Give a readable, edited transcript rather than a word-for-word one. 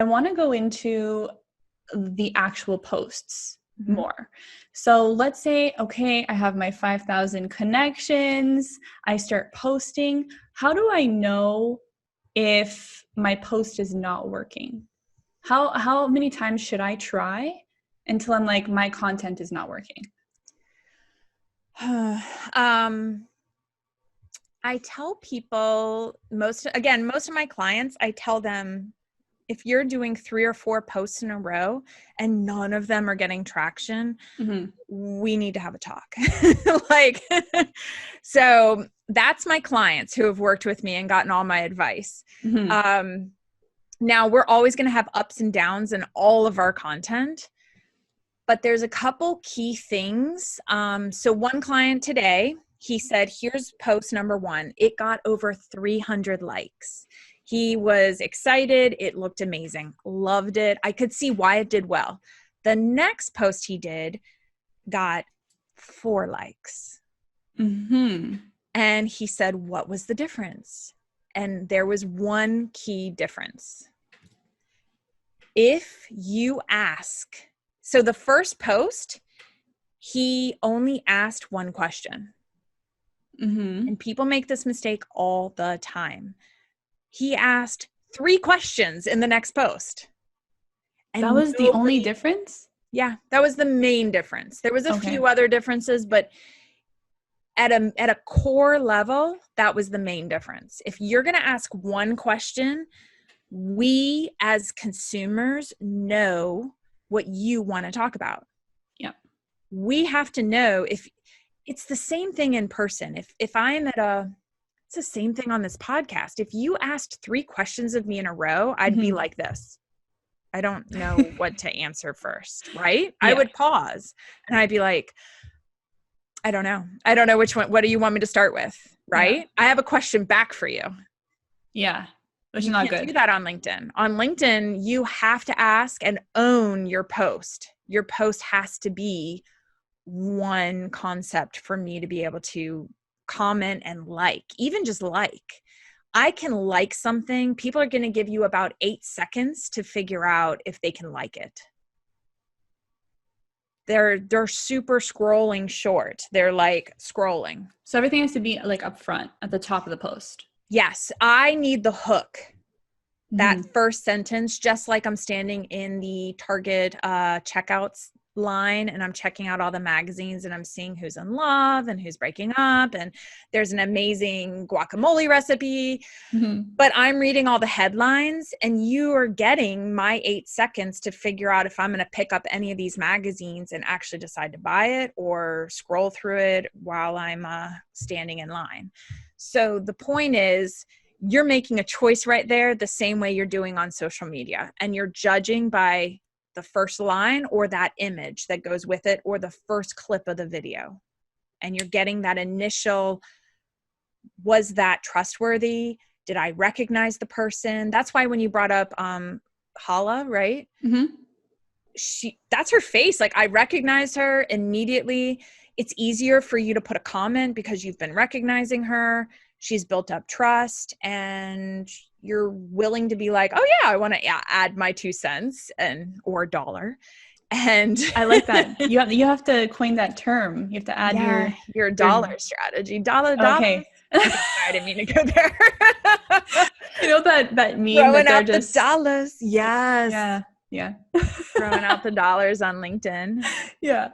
I want to go into the actual posts more. So let's say, okay, I have my 5,000 connections. I start posting. How do I know if my post is not working? How many times should I try until I'm like, my content is not working? I tell people most of my clients, I tell them, if you're doing 3 or 4 posts in a row and none of them are getting traction, we need to have a talk. So that's my clients who have worked with me and gotten all my advice. Now we're always going to have ups and downs in all of our content, but there's a couple key things. So one client today, he said, here's post number 1. It got over 300 likes. He was excited. It looked amazing. Loved it. I could see why it did well. The next post he did got 4 likes. And he said, what was the difference? And there was one key difference. If you ask, so the first post, he only asked one question. And people make this mistake all the time. He asked 3 questions in the next post. And that was the only difference? Yeah, that was the main difference. There was a few other differences, but at a core level, that was the main difference. If you're going to ask one question, we as consumers know what you want to talk about. Yeah. We have to know if it's the same thing in person. If I'm it's the same thing on this podcast. If you asked 3 questions of me in a row, I'd be like this. I don't know what to answer first, right? Yeah. I would pause and I'd be like, I don't know. I don't know which one. What do you want me to start with? Right? Yeah. I have a question back for you. Yeah. Which is not good. You can't do that on LinkedIn. On LinkedIn, you have to ask and own your post. Your post has to be one concept for me to be able to comment and like, even just like. I can like something. People are going to give you about 8 seconds to figure out if they can like it. They're super scrolling short. They're like scrolling. So everything has to be like up front at the top of the post. Yes. I need the hook. That first sentence, just like I'm standing in the Target checkouts line and I'm checking out all the magazines and I'm seeing who's in love and who's breaking up and there's an amazing guacamole recipe, but I'm reading all the headlines and you are getting my 8 seconds to figure out if I'm going to pick up any of these magazines and actually decide to buy it or scroll through it while I'm standing in line. So the point is, you're making a choice right there the same way you're doing on social media, and you're judging by the first line or that image that goes with it or the first clip of the video. And you're getting that initial, was that trustworthy? Did I recognize the person? That's why when you brought up Hala, right? That's her face. Like, I recognized her immediately. It's easier for you to put a comment because you've been recognizing her. She's built up trust and you're willing to be like, oh yeah, I want to add my 2 cents or $1. And I like that. You have to coin that term. You have to add your dollar strategy. Dollar. Okay. I didn't mean to go there. You know that meme throwing that they're out just the dollars. Yes. Yeah. Throwing out the dollars on LinkedIn. Yeah.